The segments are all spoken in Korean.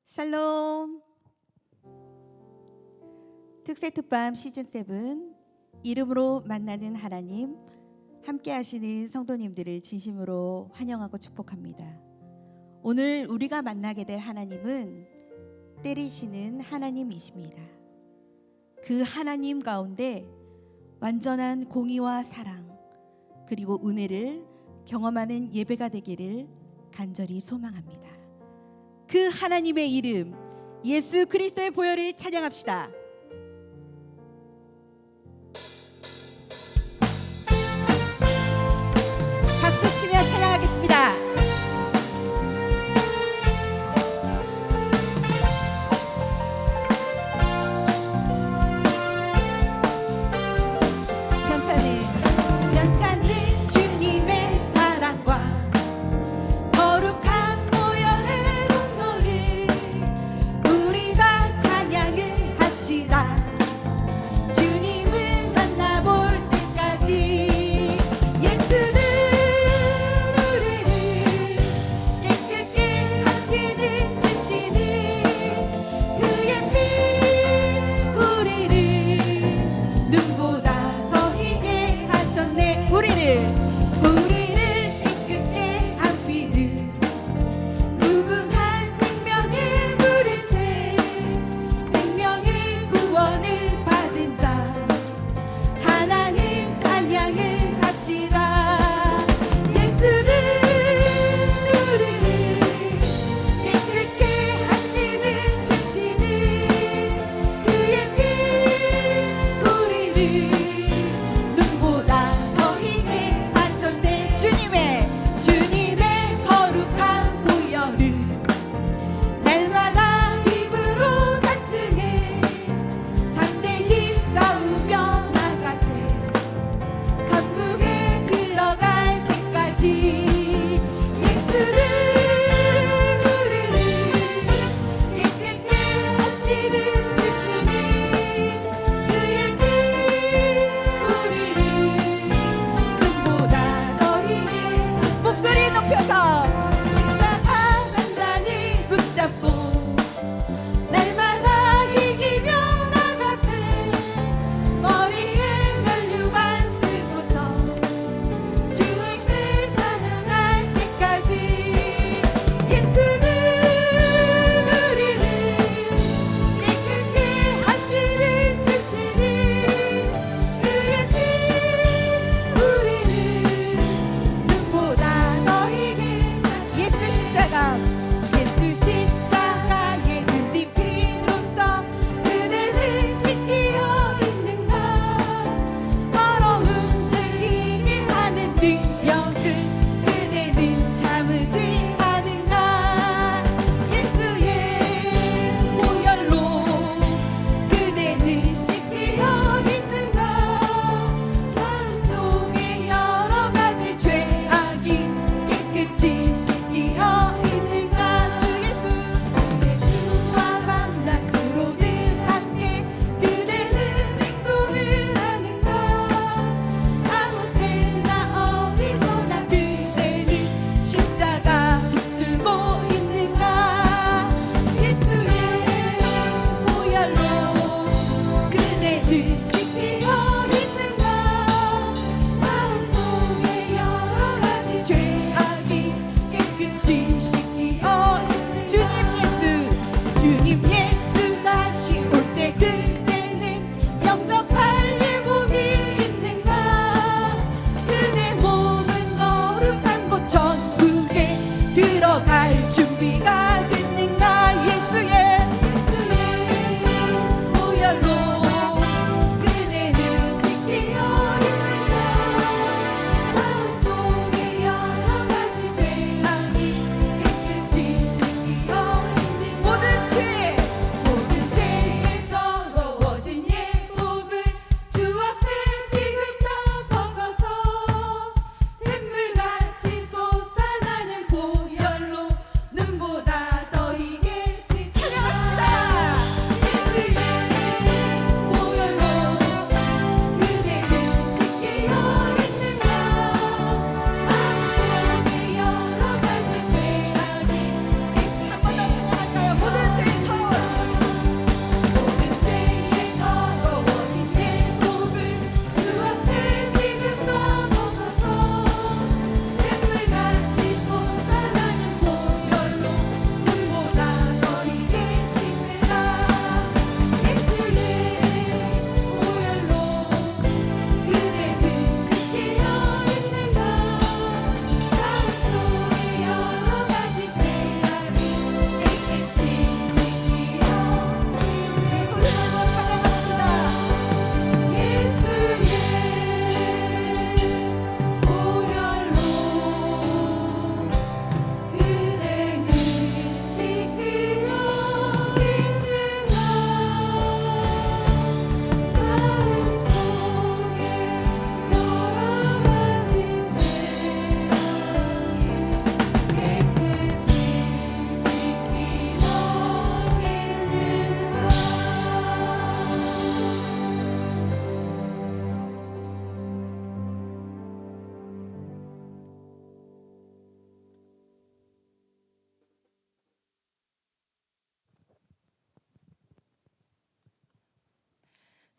샬롬. 특세특밤 시즌7 이름으로 만나는 하나님, 함께 하시는 성도님들을 진심으로 환영하고 축복합니다. 오늘 우리가 만나게 될 하나님은 때리시는 하나님이십니다. 그 하나님 가운데 완전한 공의와 사랑 그리고 은혜를 경험하는 예배가 되기를 간절히 소망합니다. 그 하나님의 이름 예수 그리스도의 보혈을 찬양합시다. 박수 치며 찬양하겠습니다. 편찮은 주님의 사랑과 거룩한 보혈의 공로를 우리 다 찬양을 합시다.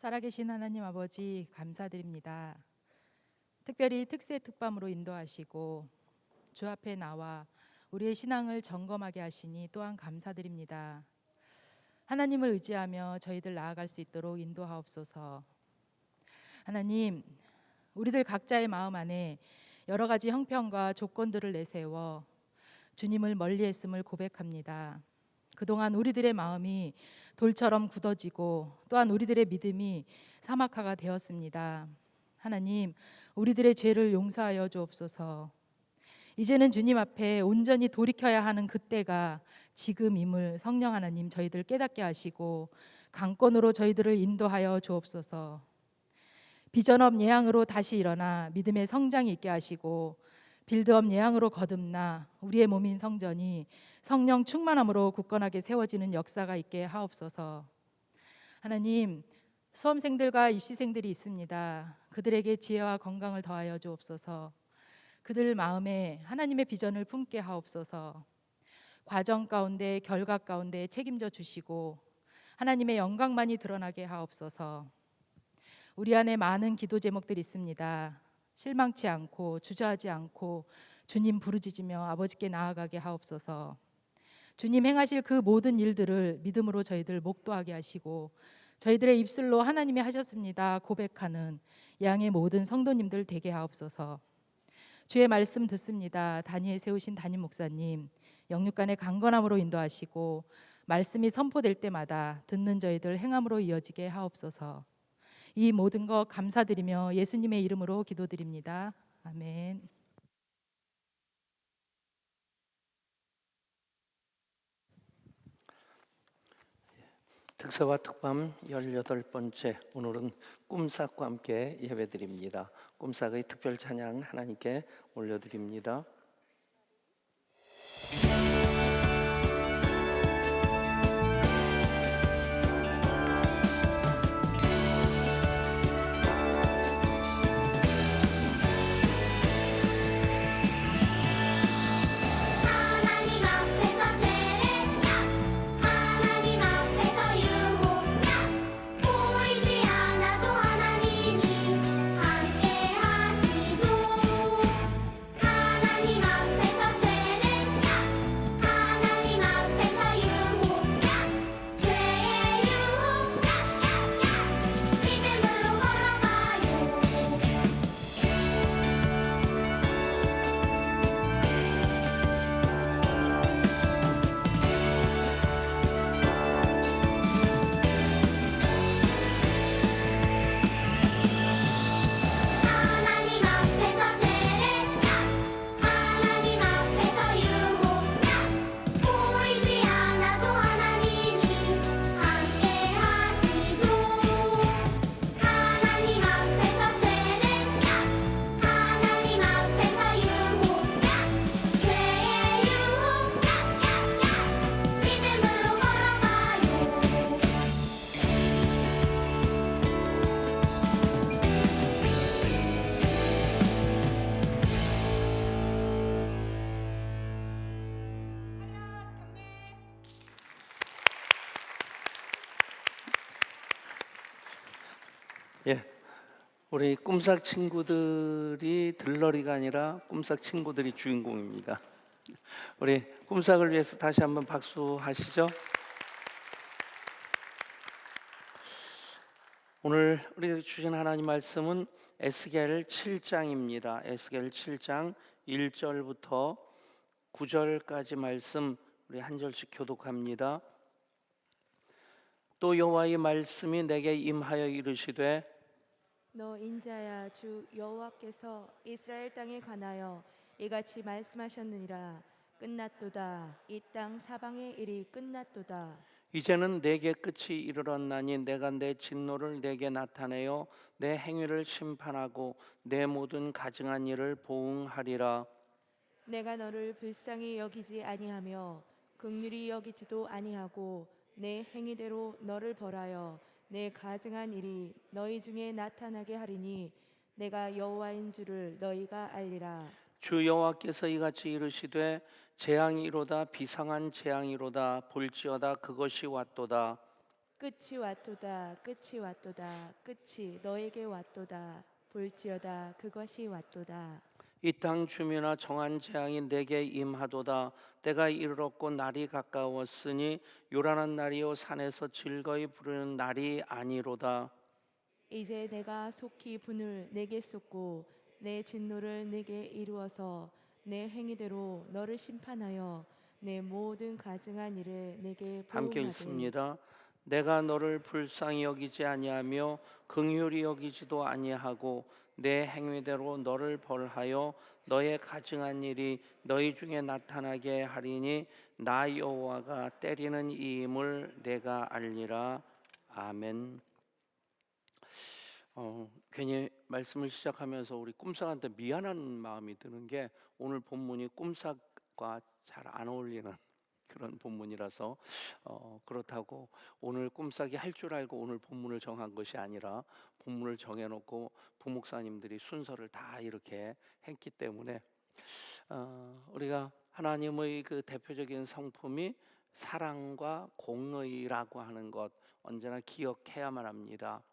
살아계신 하나님 아버지 감사드립니다. 특별히 특세 특밤으로 인도하시고 주 앞에 나와 우리의 신앙을 점검하게 하시니 또한 감사드립니다. 하나님을 의지하며 저희들 나아갈 수 있도록 인도하옵소서. 하나님, 우리들 각자의 마음 안에 여러 가지 형편과 조건들을 내세워 주님을 멀리했음을 고백합니다. 그동안 우리들의 마음이 돌처럼 굳어지고 또한 우리들의 믿음이 사막화가 되었습니다. 하나님, 우리들의 죄를 용서하여 주옵소서. 이제는 주님 앞에 온전히 돌이켜야 하는 그때가 지금임을 성령 하나님 저희들 깨닫게 하시고 강권으로 저희들을 인도하여 주옵소서. 비전업 예양으로 다시 일어나 믿음의 성장이 있게 하시고 빌드업 예양으로 거듭나 우리의 몸인 성전이 성령 충만함으로 굳건하게 세워지는 역사가 있게 하옵소서. 하나님, 수험생들과 입시생들이 있습니다. 그들에게 지혜와 건강을 더하여 주옵소서. 그들 마음에 하나님의 비전을 품게 하옵소서. 과정 가운데 결과 가운데 책임져 주시고 하나님의 영광만이 드러나게 하옵소서. 우리 안에 많은 기도 제목들이 있습니다. 실망치 않고 주저하지 않고 주님 부르짖으며 아버지께 나아가게 하옵소서. 주님 행하실 그 모든 일들을 믿음으로 저희들 목도하게 하시고 저희들의 입술로 하나님이 하셨습니다 고백하는 양의 모든 성도님들 되게 하옵소서. 주의 말씀 듣습니다. 단위에 세우신 담임 목사님 영육간의 강건함으로 인도하시고 말씀이 선포될 때마다 듣는 저희들 행함으로 이어지게 하옵소서. 이 모든 것 감사드리며 예수님의 이름으로 기도드립니다. 아멘. 특서와 특밤 18번째, 오늘은 꿈삭과 함께 예배드립니다. 꿈삭의 특별 찬양 하나님께 올려드립니다. 하나님 앞에서 죄를 하나님 앞에서 유혹 보이지 않아도 하나님이 함께 하시죠. 하나님 앞에서 죄를 하나님 앞에서 유혹 죄의 유혹 믿음으로 걸어가요. 하나님 앞에서 죄를 하나님 앞에서 유혹 보이지 않아도 하나님이 함께 하시죠. 하나님 앞에서 죄를 하나님 앞에서 유혹 죄의 유혹 믿음으로 걸어가요. 예, 우리 꿈삭 친구들이 들러리가 아니라 꿈삭 친구들이 주인공입니다. 우리 꿈삭을 위해서 다시 한번 박수 하시죠. 오늘 우리 주신 하나님 말씀은 에스겔 7장입니다. 에스겔 7장 1절부터 9절까지 말씀 우리 한 절씩 교독합니다. 또 여호와의 말씀이 내게 임하여 이르시되 너 인자야, 주 여호와께서 이스라엘 땅에 관하여 이같이 말씀하셨느니라. 끝났도다. 이 땅 사방의 일이 끝났도다. 이제는 내게 끝이 이르렀나니 내가 내 진노를 내게 나타내어 내 행위를 심판하고 내 모든 가증한 일을 보응하리라. 내가 너를 불쌍히 여기지 아니하며 긍휼히 여기지도 아니하고 내 행위대로 너를 벌하여 내 가증한 일이 너희 중에 나타나게 하리니 내가 여호와인 줄을 너희가 알리라. 주 여호와께서 이같이 이르시되 재앙이로다 비상한 재앙이로다 볼지어다 그것이 왔도다. 끝이 왔도다 끝이 왔도다 끝이 너에게 왔도다 볼지어다 그것이 왔도다. 이 땅 주민아 정한 재앙이 내게 임하도다. 때가 이르렀고 날이 가까웠으니 요란한 날이요 산에서 즐거이 부르는 날이 아니로다. 이제 내가 속히 분을 내게 쏟고 내 진노를 내게 이루어서 내 행위대로 너를 심판하여 내 모든 가증한 일을 내게 함께 보응하되. 읽습니다. 내가 너를 불쌍히 여기지 아니하며 긍휼히 여기지도 아니하고 내 행위대로 너를 벌하여 너의 가증한 일이 너희 중에 나타나게 하리니 나 여호와가 때리는 이임을 내가 알리라. 아멘. 괜히 말씀을 시작하면서 우리 꿈삭한테 미안한 마음이 드는 게 오늘 본문이 꿈삭과 잘 안 어울리는 그런 본문이라서 그렇다고 오늘 꿈삭이 할 줄 알고 오늘 본문을 정한 것이 아니라 본문을 정해놓고 부목사님들이 순서를 다 이렇게 했기 때문에 우리가 하나님의 그 대표적인 성품이 사랑과 공의라고 하는 것 언제나 기억해야만 합니다.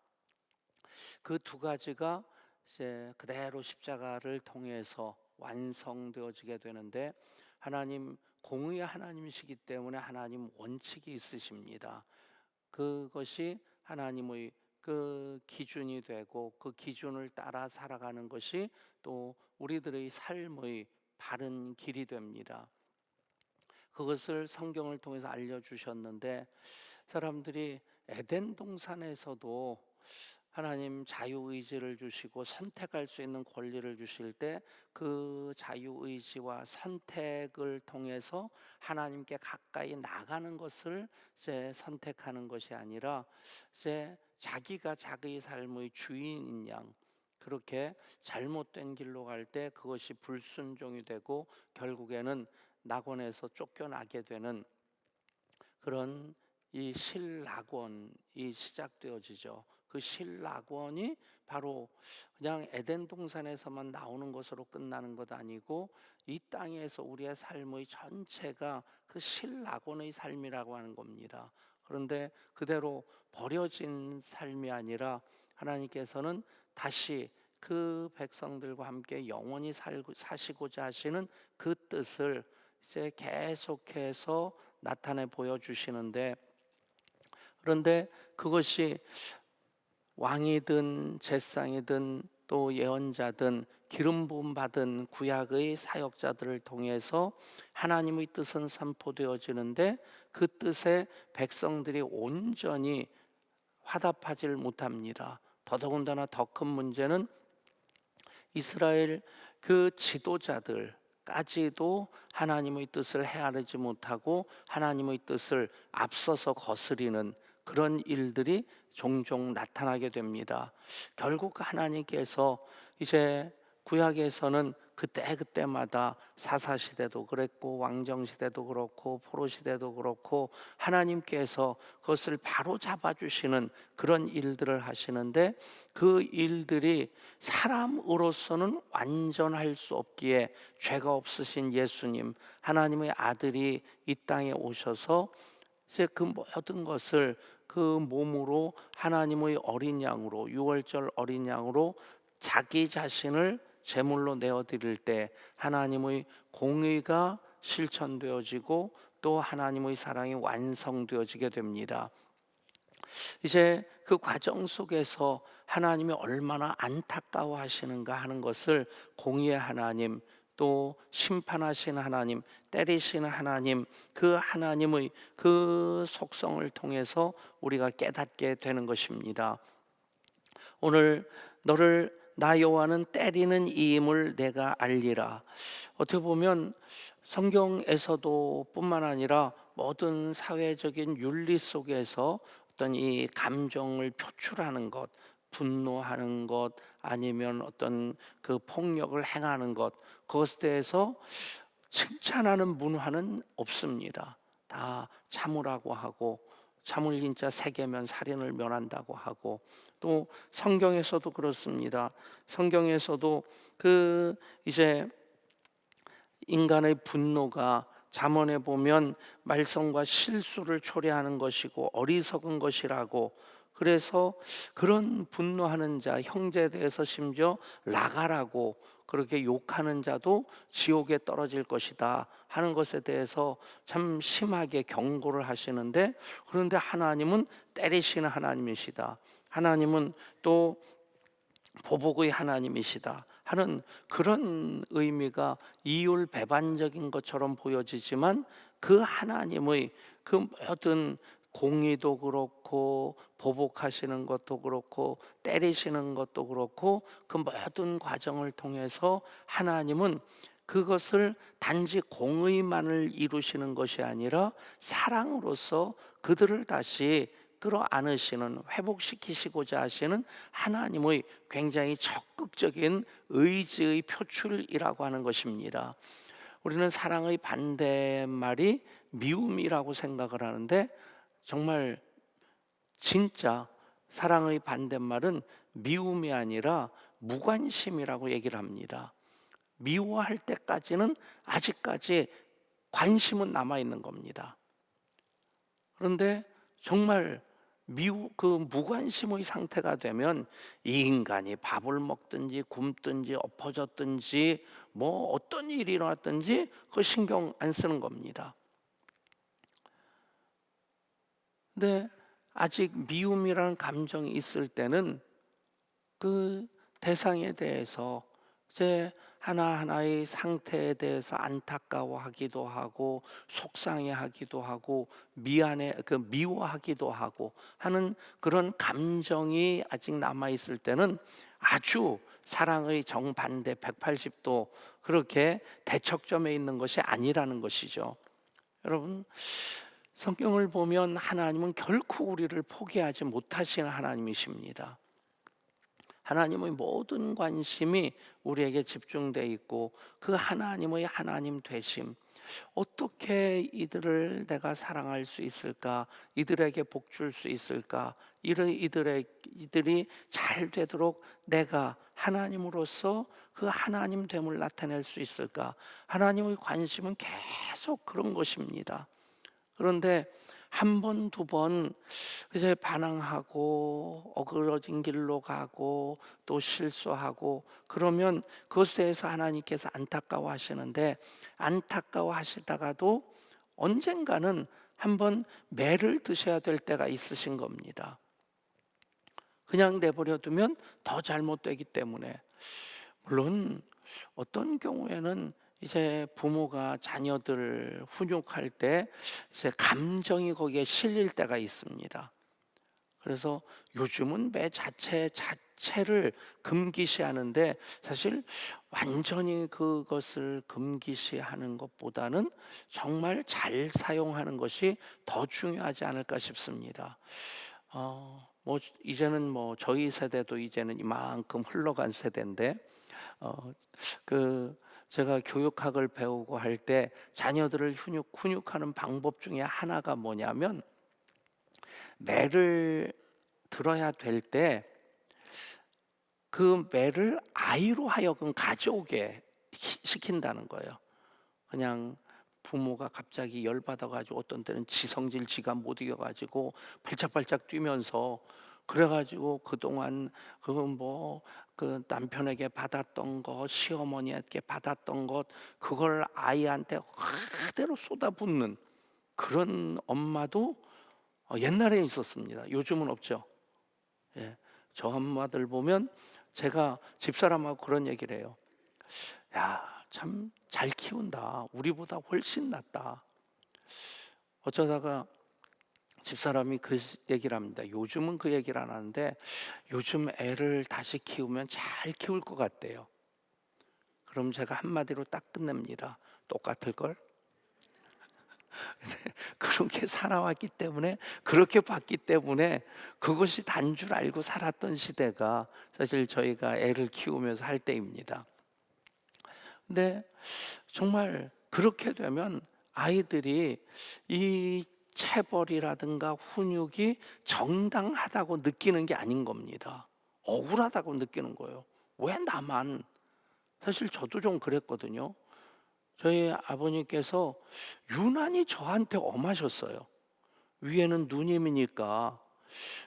그 두 가지가 이제 그대로 십자가를 통해서 완성되어지게 되는데 하나님 공의의 하나님이시기 때문에 하나님 원칙이 있으십니다. 그것이 하나님의 그 기준이 되고 그 기준을 따라 살아가는 것이 또 우리들의 삶의 바른 길이 됩니다. 그것을 성경을 통해서 알려주셨는데 사람들이 에덴 동산에서도 하나님 자유의지를 주시고 선택할 수 있는 권리를 주실 때 그 자유의지와 선택을 통해서 하나님께 가까이 나가는 것을 이제 선택하는 것이 아니라 이제 자기가 자기의 삶의 주인인 양 그렇게 잘못된 길로 갈 때 그것이 불순종이 되고 결국에는 낙원에서 쫓겨나게 되는 그런 이 실낙원이 시작되어지죠. 그 실낙원이 바로 그냥 에덴 동산에서만 나오는 것으로 끝나는 것 아니고 이 땅에서 우리의 삶의 전체가 그 실낙원의 삶이라고 하는 겁니다. 그런데 그대로 버려진 삶이 아니라 하나님께서는 다시 그 백성들과 함께 영원히 사시고자 하시는 그 뜻을 이제 계속해서 나타내 보여주시는데 그런데 그것이 왕이든 제사장이든 또 예언자든 기름 부음 받은 구약의 사역자들을 통해서 하나님의 뜻은 선포되어지는데 그 뜻에 백성들이 온전히 화답하지 못합니다. 더더군다나 더 큰 문제는 이스라엘 그 지도자들까지도 하나님의 뜻을 헤아리지 못하고 하나님의 뜻을 앞서서 거스리는 그런 일들이 종종 나타나게 됩니다. 결국 하나님께서 이제 구약에서는 그때마다 사사시대도 그랬고 왕정시대도 그렇고 포로시대도 그렇고 하나님께서 그것을 바로 잡아주시는 그런 일들을 하시는데 그 일들이 사람으로서는 완전할 수 없기에 죄가 없으신 예수님 하나님의 아들이 이 땅에 오셔서 이제 그 모든 것을 그 몸으로 하나님의 어린 양으로 유월절 어린 양으로 자기 자신을 제물로 내어드릴 때 하나님의 공의가 실천되어지고 또 하나님의 사랑이 완성되어지게 됩니다. 이제 그 과정 속에서 하나님이 얼마나 안타까워하시는가 하는 것을 공의의 하나님 또 심판하시는 하나님 때리시는 하나님 그 하나님의 그 속성을 통해서 우리가 깨닫게 되는 것입니다. 오늘 너를 나 여호와는 때리는 이임을 내가 알리라. 어떻게 보면 성경에서도 뿐만 아니라 모든 사회적인 윤리 속에서 어떤 이 감정을 표출하는 것 분노하는 것 아니면 어떤 그 폭력을 행하는 것 그것에 대해서 칭찬하는 문화는 없습니다. 다 참으라고 하고 참을 인자 세게면 살인을 면한다고 하고 또 성경에서도 그렇습니다. 성경에서도 그 이제 인간의 분노가 잠언에 보면 말썽과 실수를 초래하는 것이고 어리석은 것이라고, 그래서 그런 분노하는 자, 형제에 대해서 심지어 나가라고 그렇게 욕하는 자도 지옥에 떨어질 것이다 하는 것에 대해서 참 심하게 경고를 하시는데, 그런데 하나님은 때리시는 하나님이시다, 하나님은 또 보복의 하나님이시다 하는 그런 의미가 이율배반적인 것처럼 보여지지만, 그 하나님의 그 모든 공의도 그렇고 보복하시는 것도 그렇고 때리시는 것도 그렇고 그 모든 과정을 통해서 하나님은 그것을 단지 공의만을 이루시는 것이 아니라 사랑으로서 그들을 다시 끌어안으시는, 회복시키시고자 하시는 하나님의 굉장히 적극적인 의지의 표출이라고 하는 것입니다. 우리는 사랑의 반대말이 미움이라고 생각을 하는데, 정말 진짜 사랑의 반대말은 미움이 아니라 무관심이라고 얘기를 합니다. 미워할 때까지는 아직까지 관심은 남아있는 겁니다. 그런데 정말 그 무관심의 상태가 되면 이 인간이 밥을 먹든지 굶든지 엎어졌든지 뭐 어떤 일이 일어났든지 그 신경 안 쓰는 겁니다. 근데 아직 미움이라는 감정이 있을 때는 그 대상에 대해서 이제 하나하나의 상태에 대해서 안타까워하기도 하고 속상해하기도 하고 미워하기도 하고 하는 그런 감정이 아직 남아 있을 때는 아주 사랑의 정반대 180도 그렇게 대척점에 있는 것이 아니라는 것이죠. 여러분, 성경을 보면 하나님은 결코 우리를 포기하지 못하시는 하나님이십니다. 하나님의 모든 관심이 우리에게 집중되어 있고, 그 하나님의 하나님 되심, 어떻게 이들을 내가 사랑할 수 있을까, 이들에게 복 줄 수 있을까, 이들이 잘 되도록 내가 하나님으로서 그 하나님 됨을 나타낼 수 있을까, 하나님의 관심은 계속 그런 것입니다. 그런데 한 번, 두 번 이제 반항하고 어그러진 길로 가고 또 실수하고 그러면 그것에 대해서 하나님께서 안타까워하시는데, 안타까워하시다가도 언젠가는 한번 매를 드셔야 될 때가 있으신 겁니다. 그냥 내버려 두면 더 잘못되기 때문에. 물론 어떤 경우에는 이제 부모가 자녀들 훈육할 때 이제 감정이 거기에 실릴 때가 있습니다. 그래서 요즘은 매 자체를 금기시하는데, 사실 완전히 그것을 금기시하는 것보다는 정말 잘 사용하는 것이 더 중요하지 않을까 싶습니다. 뭐 이제는 뭐 저희 세대도 이제는 이만큼 흘러간 세대인데, 제가 교육학을 배우고 할 때 자녀들을 훈육하는 방법 중에 하나가 뭐냐면, 매를 들어야 될 때 그 매를 아이로 하여금 가져오게 시킨다는 거예요. 그냥 부모가 갑자기 열받아가지고 어떤 때는 지성질 지가 못 이겨가지고 발짝발짝 뛰면서, 그래가지고 그동안 그 남편에게 받았던 것, 시어머니에게 받았던 것, 그걸 아이한테 그대로 쏟아붓는 그런 엄마도 옛날에 있었습니다. 요즘은 없죠. 예, 저 엄마들 보면 제가 집사람하고 그런 얘기를 해요. 야, 참 잘 키운다. 우리보다 훨씬 낫다. 어쩌다가 집사람이 그 얘기를 합니다. 요즘은 그 얘기를 안 하는데 요즘 애를 다시 키우면 잘 키울 것 같대요. 그럼 제가 한마디로 딱 끝냅니다. 똑같을걸? 그렇게 살아왔기 때문에, 그렇게 봤기 때문에 그것이 단 줄 알고 살았던 시대가 사실 저희가 애를 키우면서 할 때입니다. 근데 정말 그렇게 되면 아이들이 이 체벌이라든가 훈육이 정당하다고 느끼는 게 아닌 겁니다. 억울하다고 느끼는 거예요. 왜 나만? 사실 저도 좀 그랬거든요. 저희 아버님께서 유난히 저한테 엄하셨어요. 위에는 누님이니까.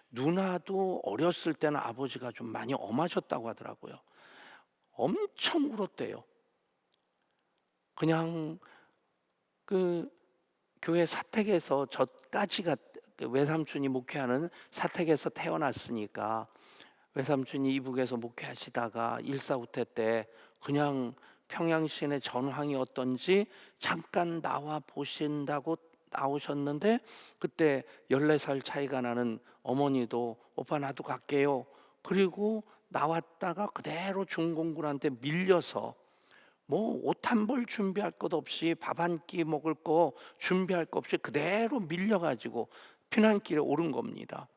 누나도 어렸을 때는 아버지가 좀 많이 엄하셨다고 하더라고요. 엄청 울었대요. 그냥 그 교회 사택에서 저까지가 그 외삼촌이 목회하는 사택에서 태어났으니까 외삼촌이 이북에서 목회하시다가 일사후퇴 때 그냥 평양시내 전황이 어떤지 잠깐 나와 보신다고 나오셨는데, 그때 14살 차이가 나는 어머니도 오빠 나도 갈게요. 그리고 나왔다가 그대로 중공군한테 밀려서 뭐 옷 한 벌 준비할 것 없이 밥 한 끼 먹을 거 준비할 것 없이 그대로 밀려가지고 피난길에 오른 겁니다.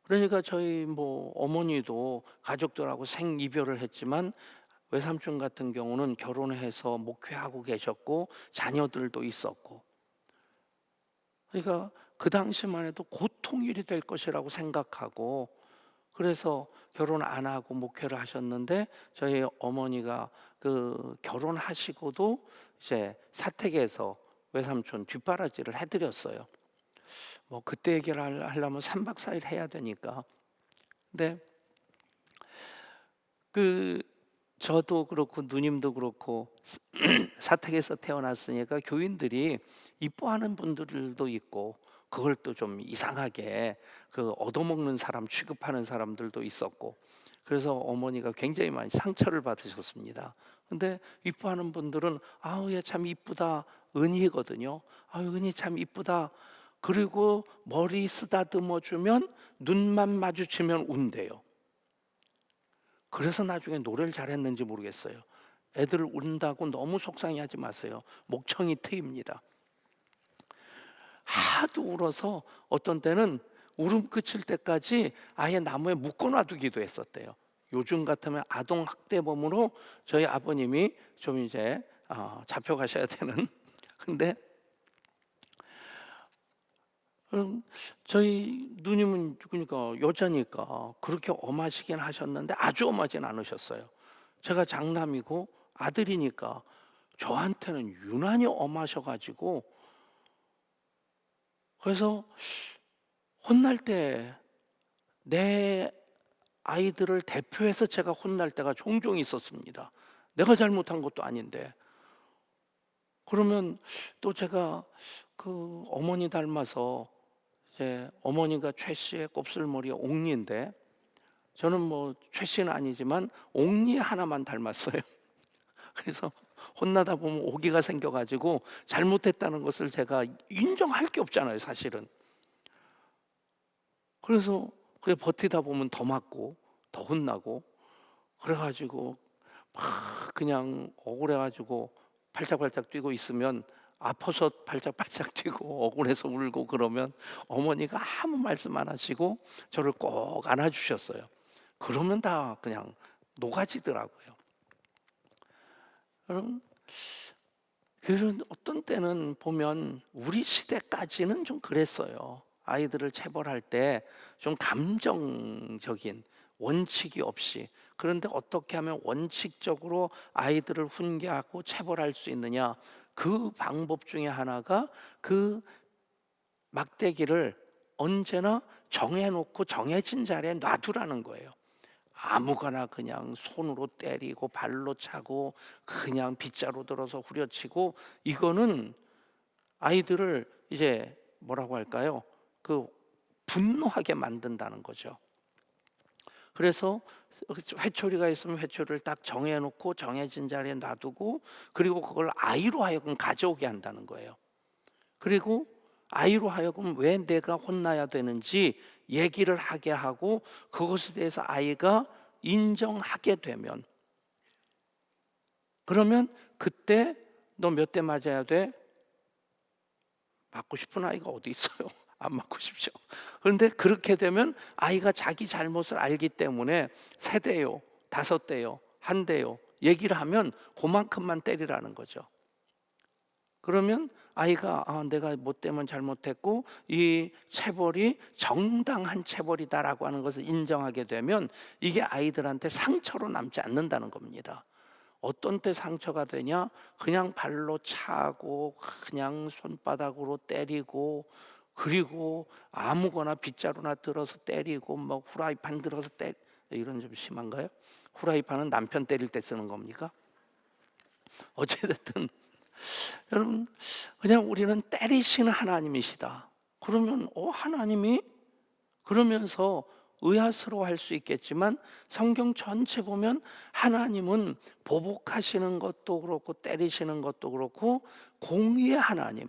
그러니까 저희 뭐 어머니도 가족들하고 생이별을 했지만 외삼촌 같은 경우는 결혼해서 목회하고 계셨고 자녀들도 있었고, 그러니까 그 당시만 해도 고통일이 될 것이라고 생각하고, 그래서 결혼 안 하고 목회를 하셨는데 저희 어머니가 그 결혼하시고도 이제 사택에서 외삼촌 뒷바라지를 해드렸어요. 뭐 그때 얘기를 하려면 3박 4일 해야 되니까. 근데 그 저도 그렇고 누님도 그렇고 사택에서 태어났으니까 교인들이 이뻐하는 분들도 있고, 그걸 또 좀 이상하게 그 얻어먹는 사람 취급하는 사람들도 있었고, 그래서 어머니가 굉장히 많이 상처를 받으셨습니다. 근데 이뻐하는 분들은 아우 얘 참 이쁘다 은희거든요. 아유 은희 참 이쁘다. 그리고 머리 쓰다듬어 주면 눈만 마주치면 운대요. 그래서 나중에 노래를 잘했는지 모르겠어요. 애들 운다고 너무 속상해하지 마세요. 목청이 트입니다. 하도 울어서 어떤 때는 울음 그칠 때까지 아예 나무에 묶어놔두기도 했었대요. 요즘 같으면 아동학대범으로 저희 아버님이 좀 이제 잡혀가셔야 되는. 근데 저희 누님은 그러니까 여자니까 그렇게 엄하시긴 하셨는데 아주 엄하진 않으셨어요. 제가 장남이고 아들이니까 저한테는 유난히 엄하셔가지고, 그래서 혼날 때 내 아이들을 대표해서 제가 혼날 때가 종종 있었습니다. 내가 잘못한 것도 아닌데. 그러면 또 제가 그 어머니 닮아서, 이제 어머니가 최 씨의 곱슬머리 옥리인데 저는 뭐 최 씨는 아니지만 옥리 하나만 닮았어요. 그래서 혼나다 보면 오기가 생겨가지고 잘못했다는 것을 제가 인정할 게 없잖아요, 사실은. 그래서 그게 버티다 보면 더 맞고 더 혼나고, 그래가지고 막 그냥 억울해가지고 발작발작 뛰고 있으면, 아파서 발작발작 뛰고 억울해서 울고 그러면 어머니가 아무 말씀 안 하시고 저를 꼭 안아주셨어요. 그러면 다 그냥 녹아지더라고요. 여러분, 그래서 어떤 때는 보면 우리 시대까지는 좀 그랬어요. 아이들을 체벌할 때 좀 감정적인 원칙이 없이. 그런데 어떻게 하면 원칙적으로 아이들을 훈계하고 체벌할 수 있느냐, 그 방법 중에 하나가 그 막대기를 언제나 정해놓고 정해진 자리에 놔두라는 거예요. 아무거나 그냥 손으로 때리고 발로 차고 그냥 빗자루 들어서 후려치고, 이거는 아이들을 이제 뭐라고 할까요? 그 분노하게 만든다는 거죠. 그래서 회초리가 있으면 회초리를 딱 정해놓고 정해진 자리에 놔두고, 그리고 그걸 아이로 하여금 가져오게 한다는 거예요. 그리고 아이로 하여금 왜 내가 혼나야 되는지 얘기를 하게 하고, 그것에 대해서 아이가 인정하게 되면, 그러면 그때 너 몇 대 맞아야 돼? 맞고 싶은 아이가 어디 있어요? 안 맞고 싶죠. 그런데 그렇게 되면 아이가 자기 잘못을 알기 때문에 3대요, 5대요, 1대요 얘기를 하면 그만큼만 때리라는 거죠. 그러면 아이가 내가 못되면 잘못했고 이 체벌이 정당한 체벌이다라고 하는 것을 인정하게 되면 이게 아이들한테 상처로 남지 않는다는 겁니다. 어떤 때 상처가 되냐? 그냥 발로 차고 그냥 손바닥으로 때리고, 그리고 아무거나 빗자루나 들어서 때리고, 뭐 후라이팬 들어서 이런 좀 심한가요? 후라이팬은 남편 때릴 때 쓰는 겁니까? 어찌됐든 여러분, 그냥 우리는 때리시는 하나님이시다. 그러면 하나님이, 그러면서 의아스러워할 수 있겠지만 성경 전체 보면 하나님은 보복하시는 것도 그렇고 때리시는 것도 그렇고 공의의 하나님,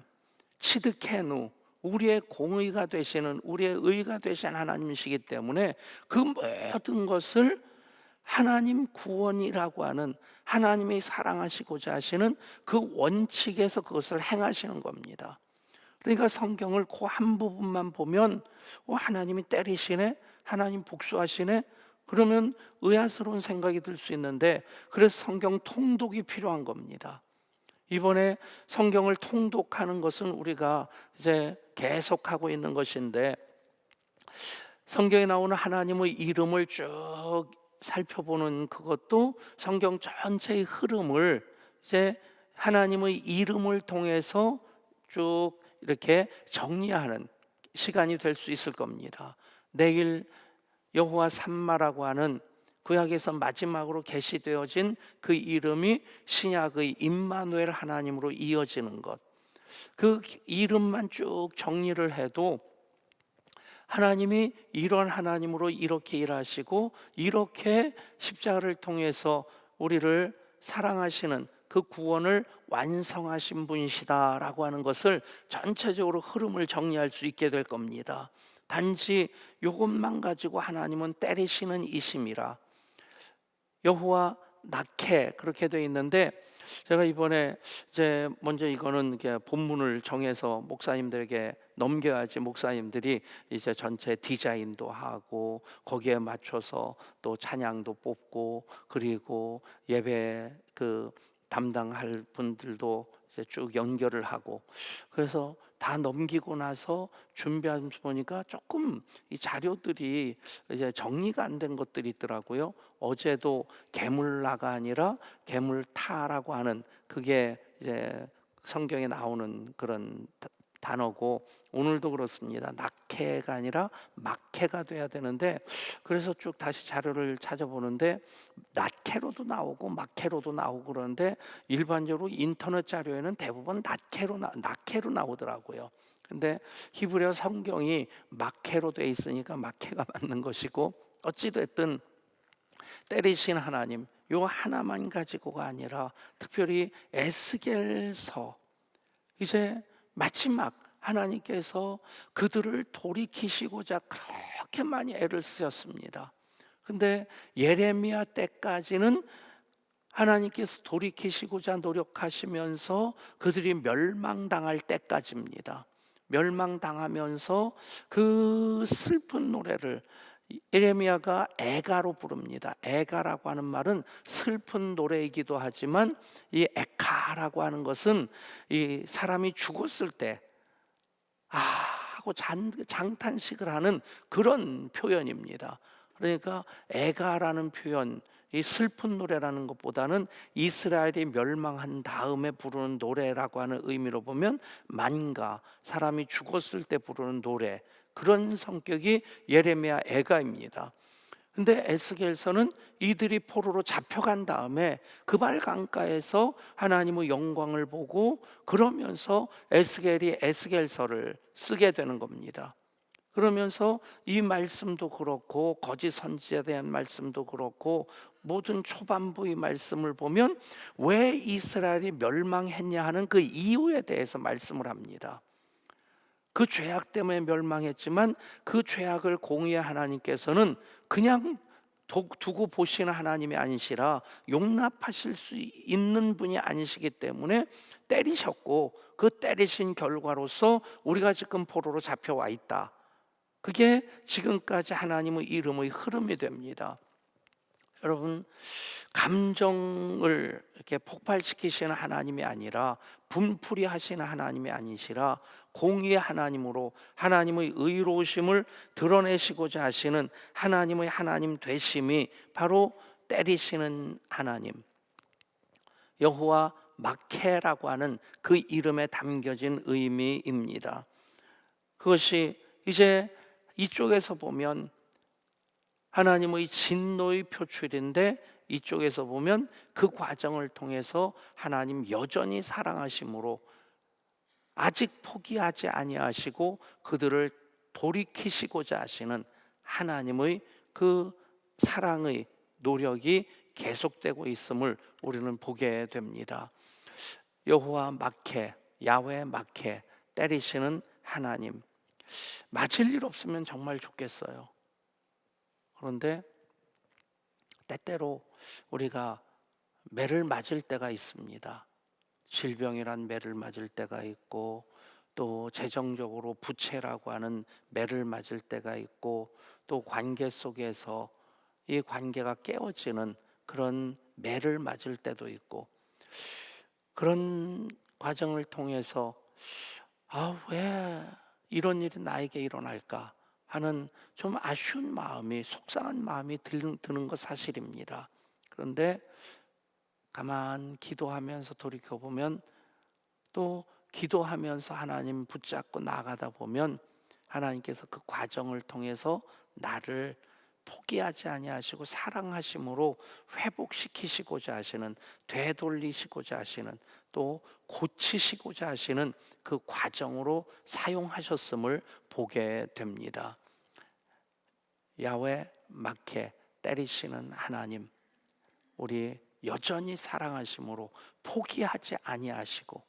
치드케누, 우리의 공의가 되시는, 우리의 의가 되신 하나님이시기 때문에 그 모든 것을 하나님 구원이라고 하는, 하나님이 사랑하시고자 하시는 그 원칙에서 그것을 행하시는 겁니다. 그러니까 성경을 그 한 부분만 보면 하나님이 때리시네, 하나님 복수하시네, 그러면 의아스러운 생각이 들 수 있는데, 그래서 성경 통독이 필요한 겁니다. 이번에 성경을 통독하는 것은 우리가 이제 계속하고 있는 것인데, 성경에 나오는 하나님의 이름을 쭉 살펴보는 그것도 성경 전체의 흐름을 이제 하나님의 이름을 통해서 쭉 이렇게 정리하는 시간이 될 수 있을 겁니다. 내일 여호와 삼마라고 하는 구약에서 마지막으로 계시되어진 그 이름이 신약의 임마누엘 하나님으로 이어지는 것, 그 이름만 쭉 정리를 해도 하나님이 이런 하나님으로 이렇게 일하시고 이렇게 십자가를 통해서 우리를 사랑하시는 그 구원을 완성하신 분이시다라고 하는 것을 전체적으로 흐름을 정리할 수 있게 될 겁니다. 단지 이것만 가지고 하나님은 때리시는 이심이라, 여호와 낙해, 그렇게 돼 있는데, 제가 이번에 이제 먼저 이거는 본문을 정해서 목사님들에게 넘겨야지 목사님들이 이제 전체 디자인도 하고 거기에 맞춰서 또 찬양도 뽑고, 그리고 예배 그 담당할 분들도 이제 쭉 연결을 하고, 그래서 다 넘기고 나서 준비하면서 보니까 조금 이 자료들이 이제 정리가 안 된 것들이 있더라고요. 어제도 개물라가 아니라 개물타라고 하는, 그게 이제 성경에 나오는 그런 단어고, 오늘도 그렇습니다. 낙해가 아니라 막해가 돼야 되는데, 그래서 쭉 다시 자료를 찾아보는데 낙해로도 나오고 막해로도 나오고 그러는데, 일반적으로 인터넷 자료에는 대부분 낙해로 나오더라고요. 근데 히브리어 성경이 막해로 돼 있으니까 막해가 맞는 것이고, 어찌됐든 때리신 하나님, 요 하나만 가지고가 아니라 특별히 에스겔서, 이제 마지막 하나님께서 그들을 돌이키시고자 그렇게 많이 애를 쓰셨습니다. 근데 예레미야 때까지는 하나님께서 돌이키시고자 노력하시면서 그들이 멸망당할 때까지입니다. 멸망당하면서 그 슬픈 노래를 예레미야가 애가로 부릅니다. 애가라고 하는 말은 슬픈 노래이기도 하지만, 이 에카라고 하는 것은 이 사람이 죽었을 때 하고 장탄식을 하는 그런 표현입니다. 그러니까 애가라는 표현, 이 슬픈 노래라는 것보다는 이스라엘이 멸망한 다음에 부르는 노래라고 하는 의미로 보면 만가, 사람이 죽었을 때 부르는 노래, 그런 성격이 예레미야 애가입니다. 근데 에스겔서는 이들이 포로로 잡혀간 다음에 그발 강가에서 하나님의 영광을 보고, 그러면서 에스겔이 에스겔서를 쓰게 되는 겁니다. 그러면서 이 말씀도 그렇고 거짓 선지자에 대한 말씀도 그렇고 모든 초반부의 말씀을 보면 왜 이스라엘이 멸망했냐 하는 그 이유에 대해서 말씀을 합니다. 그 죄악 때문에 멸망했지만 그 죄악을 공의의 하나님께서는 그냥 두고 보시는 하나님이 아니시라 용납하실 수 있는 분이 아니시기 때문에 때리셨고, 그 때리신 결과로서 우리가 지금 포로로 잡혀와 있다. 그게 지금까지 하나님의 이름의 흐름이 됩니다. 여러분, 감정을 이렇게 폭발시키시는 하나님이 아니라 분풀이 하시는 하나님이 아니시라 공의의 하나님으로 하나님의 의로우심을 드러내시고자 하시는 하나님의 하나님 되심이 바로 때리시는 하나님, 여호와 마케라고 하는 그 이름에 담겨진 의미입니다. 그것이 이제 이쪽에서 보면 하나님의 진노의 표출인데, 이쪽에서 보면 그 과정을 통해서 하나님 여전히 사랑하심으로 아직 포기하지 아니하시고 그들을 돌이키시고자 하시는 하나님의 그 사랑의 노력이 계속되고 있음을 우리는 보게 됩니다. 여호와 마케, 야훼 마케, 때리시는 하나님. 맞을 일 없으면 정말 좋겠어요. 그런데 때때로 우리가 매를 맞을 때가 있습니다. 질병이란 매를 맞을 때가 있고, 또 재정적으로 부채라고 하는 매를 맞을 때가 있고, 또 관계 속에서 이 관계가 깨어지는 그런 매를 맞을 때도 있고, 그런 과정을 통해서 왜 이런 일이 나에게 일어날까 하는 좀 아쉬운 마음이, 속상한 마음이 드는 것 사실입니다. 그런데 가만 기도하면서 돌이켜보면, 또 기도하면서 하나님 붙잡고 나가다 보면 하나님께서 그 과정을 통해서 나를 포기하지 아니하시고 사랑하심으로 회복시키시고자 하시는, 되돌리시고자 하시는, 또 고치시고자 하시는 그 과정으로 사용하셨음을 보게 됩니다. 야훼 마케, 때리시는 하나님, 우리 여전히 사랑하심으로 포기하지 아니하시고,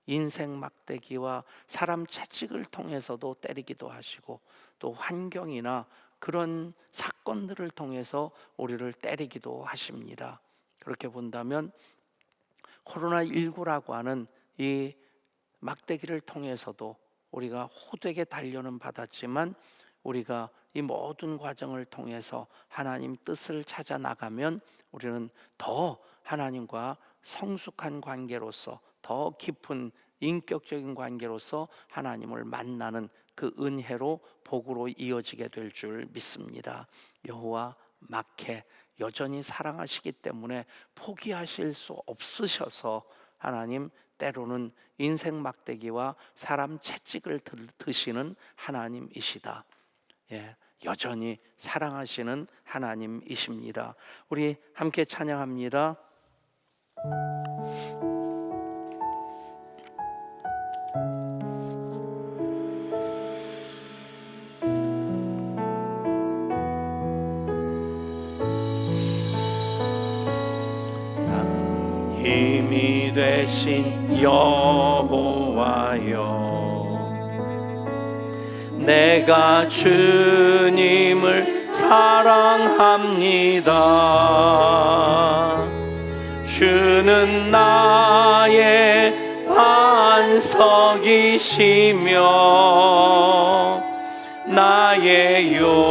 인생 막대기와 사람 채찍을 통해서도 때리기도 하시고, 또 환경이나 그런 사건들을 통해서 우리를 때리기도 하십니다. 그렇게 본다면 코로나19라고 하는 이 막대기를 통해서도 우리가 호되게 단련은 받았지만, 우리가 이 모든 과정을 통해서 하나님 뜻을 찾아 나가면 우리는 더 하나님과 성숙한 관계로서, 더 깊은 인격적인 관계로서 하나님을 만나는 그 은혜로 복으로 이어지게 될 줄 믿습니다. 여호와 마케, 여전히 사랑하시기 때문에 포기하실 수 없으셔서 하나님 때로는 인생 막대기와 사람 채찍을 드시는 하나님이시다. 여전히 사랑하시는 하나님이십니다. 우리 함께 찬양합니다. 힘이 되신 여호와여, 내가 주님을 사랑합니다. 주는 나의 반석이시며 나의 요새시라.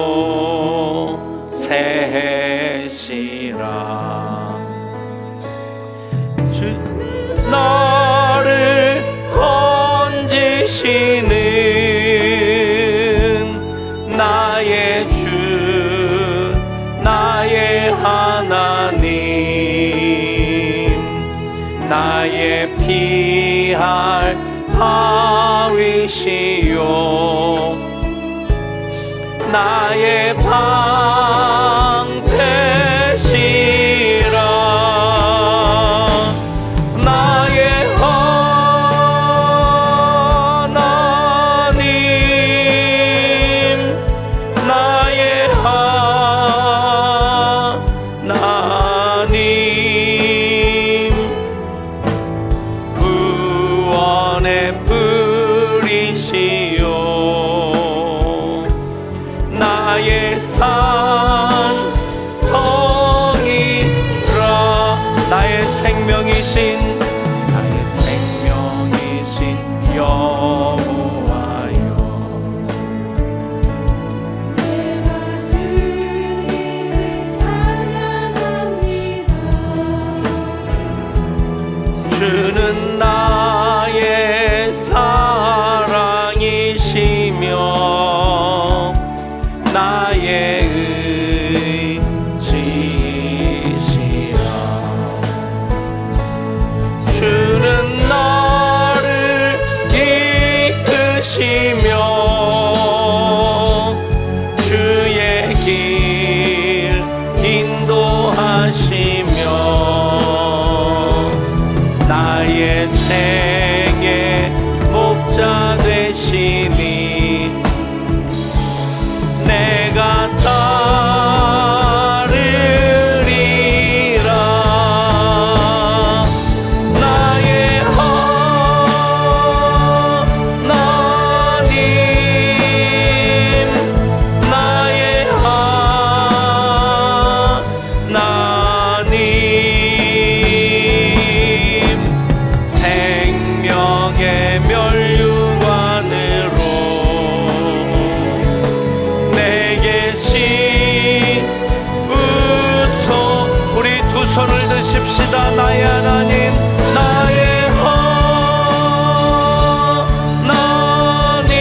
나를 건지시는 나의 주, 나의 하나님, 나의 피할 바위시요, 나의 방패시라. 주는 나의 사랑이시며 나의 의지시라. 부르짖습니다. 나의 하나님, 나의 하나님,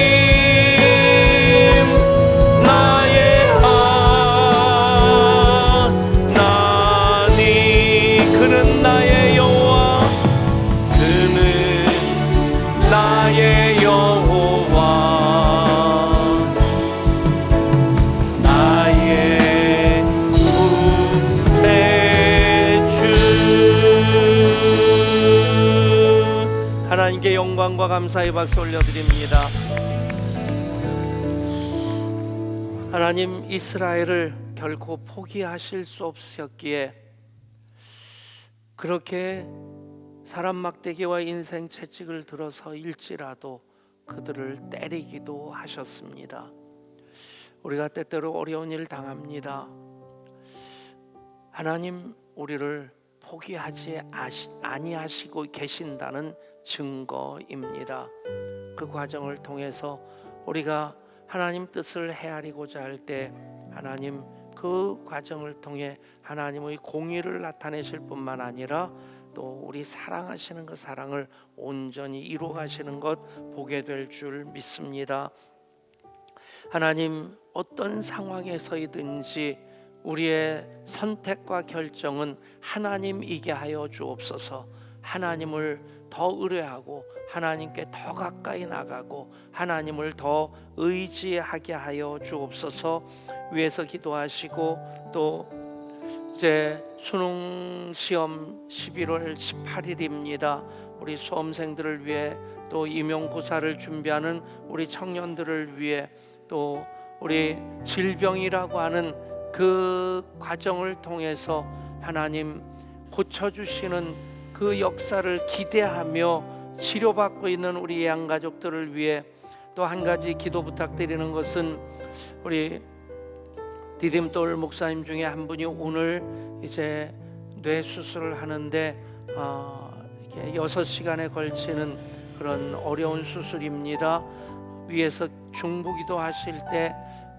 나의 하나님. 그는 나의 여호와, 그는 나의 여호와, 나의 구세주. 하나님께 영광과 감사의 박수 올려드립니다. 하나님, 이스라엘을 결코 포기하실 수 없으셨기에 그렇게 사람 막대기와 인생 채찍을 들어서 일지라도 그들을 때리기도 하셨습니다. 우리가 때때로 어려운 일 당합니다. 하나님, 우리를 포기하지 아니하시고 계신다는 증거입니다. 그 과정을 통해서 우리가 하나님 뜻을 헤아리고자 할 때 하나님 그 과정을 통해 하나님의 공의를 나타내실 뿐만 아니라 또 우리 사랑하시는 그 사랑을 온전히 이루어 가시는 것 보게 될 줄 믿습니다. 하나님, 어떤 상황에서이든지 우리의 선택과 결정은 하나님이게 하여 주옵소서. 하나님을 더 의뢰하고 하나님께 더 가까이 나가고 하나님을 더 의지하게 하여 주옵소서. 위에서 기도하시고 또 이제 수능 시험 11월 18일입니다. 우리 수험생들을 위해 또 임용고사를 준비하는 우리 청년들을 위해 또 우리 질병이라고 하는 그 과정을 통해서 하나님 고쳐주시는 그 역사를 기대하며 치료받고 있는 우리 양가족들을 위해 또 한 가지 기도 부탁드리는 것은 우리 디딤돌 목사님 중에 한 분이 오늘 이제 뇌 수술을 하는데 이렇게 6시간에 걸치는 그런 어려운 수술입니다. 위에서 중부기도 하실 때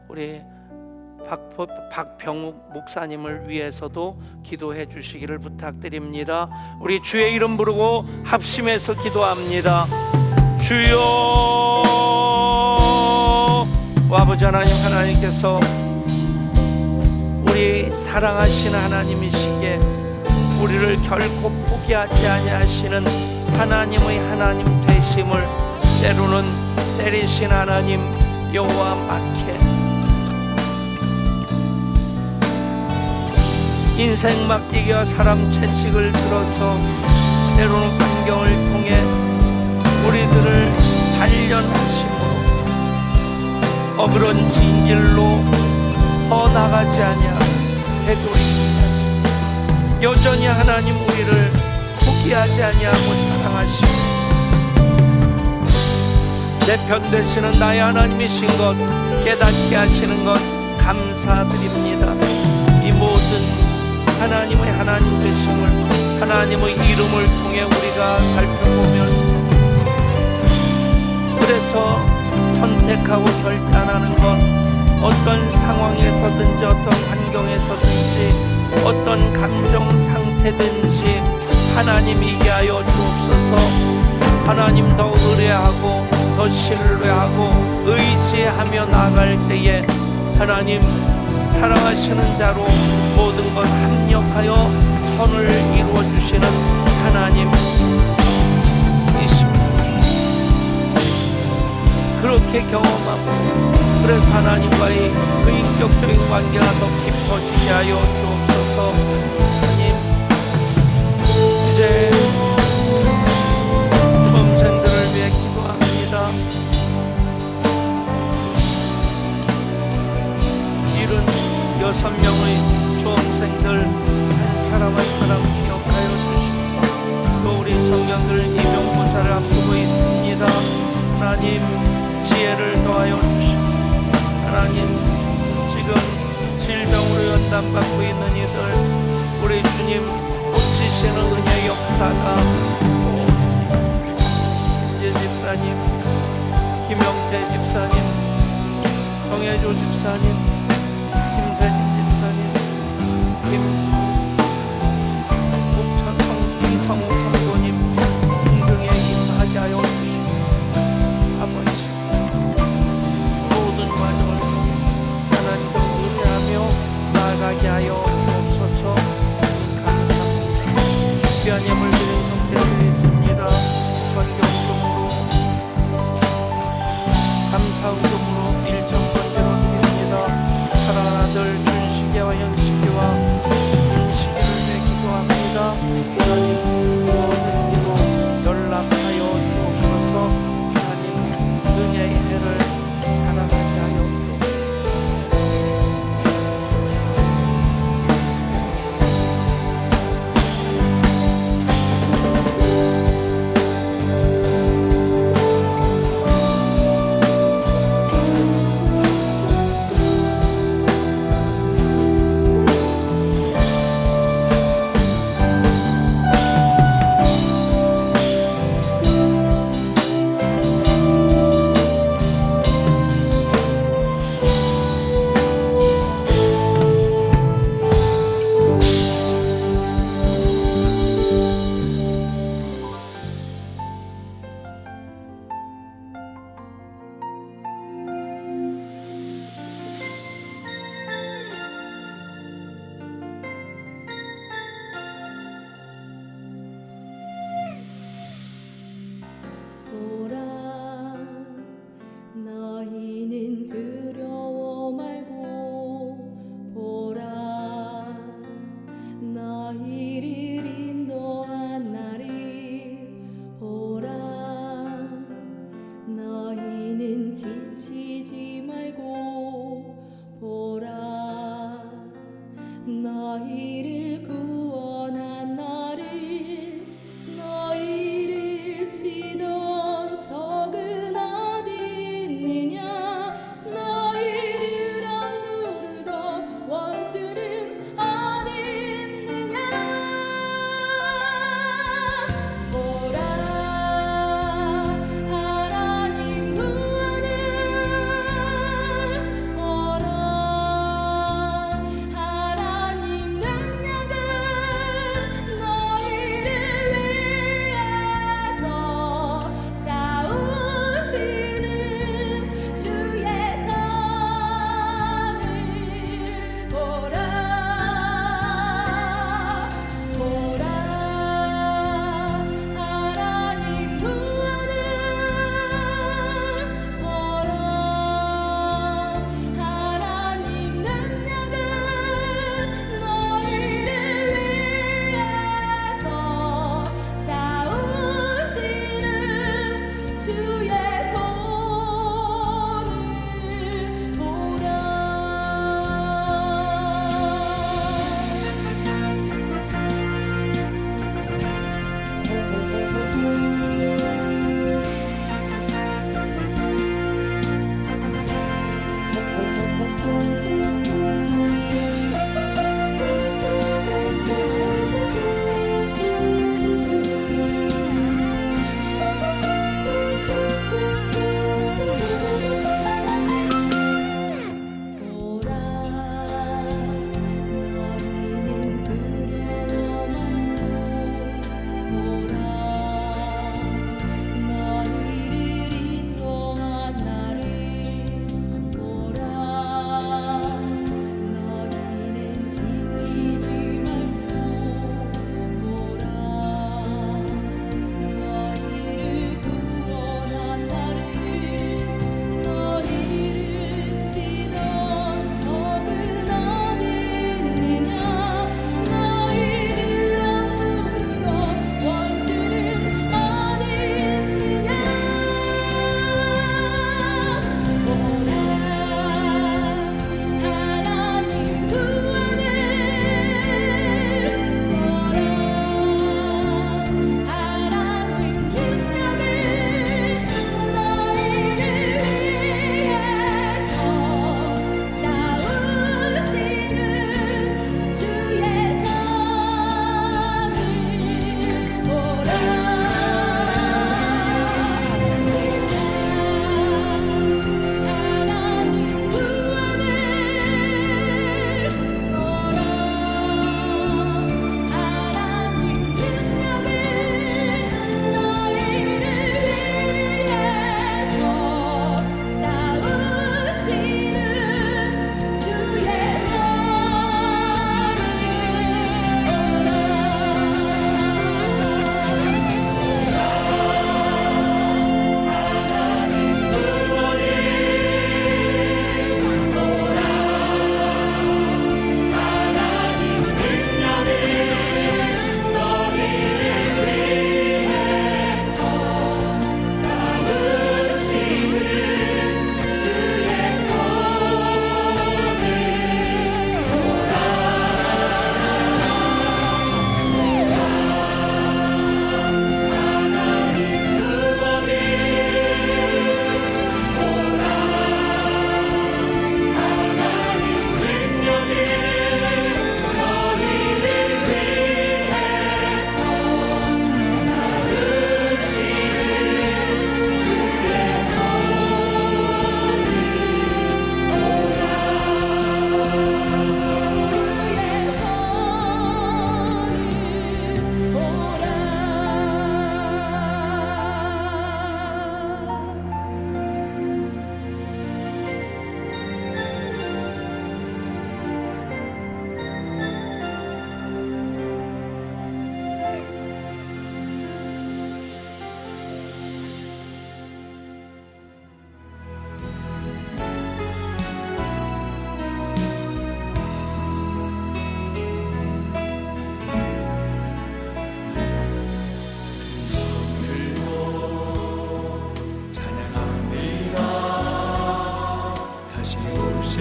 우리 박병욱 목사님을 위해서도 기도해 주시기를 부탁드립니다. 우리 주의 이름 부르고 합심해서 기도합니다. 주여, 아버지 하나님, 하나님께서 우리 사랑하시는 하나님이시기에 우리를 결코 포기하지 아니하시는 하나님의 하나님 되심을 때로는 때리신 하나님 여호와 막해 인생 막기가 사람 채찍을 들어서 때로는 환경을 통해 우리들을 단련하심으로 어그런 진길로 더 나가지 아니하고 되돌이기까지 여전히 하나님 우리를 포기하지 아니하고 사랑하시고 내 편 되시는 나의 하나님이신 것 깨닫게 하시는 것 감사드립니다. 이 모든 하나님의 하나님 되심을 하나님의 이름을 통해 우리가 살펴보면서 그래서 선택하고 결단하는 것 어떤 상황에서든지 어떤 환경에서든지 어떤 감정 상태든지 하나님 이게 하여 주옵소서. 하나님 더 의뢰하고 더 신뢰하고 의지하며 나아갈 때에 하나님 사랑하시는 자로 모든 것 합력하여 선을 이루어 주시는 하나님이십니다. 그렇게 경험하고 그래서 하나님과의 그 인격적인 관계가 더 깊어지게 하여 주옵소서. 하나님 이제 수험생들을 위해 기도합니다. 76명의 수험생들 한 사람 한 사람 기억하여 주시고 또 우리 청년들 임용고사를 앞두고 있습니다. 하나님 지혜를 더하여 주시고 하나님 지금 질병으로 연단받고 있는 이들 우리 주님 고치시는 은혜 역사가 이제 집사님 김영태 집사님 정혜조 집사님 김세진 집사님 김목천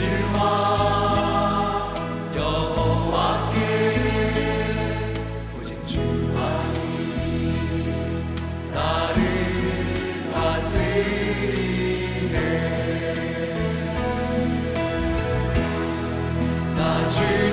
진실과 여호와께 오직 주만이 나를 다스리네. 나 주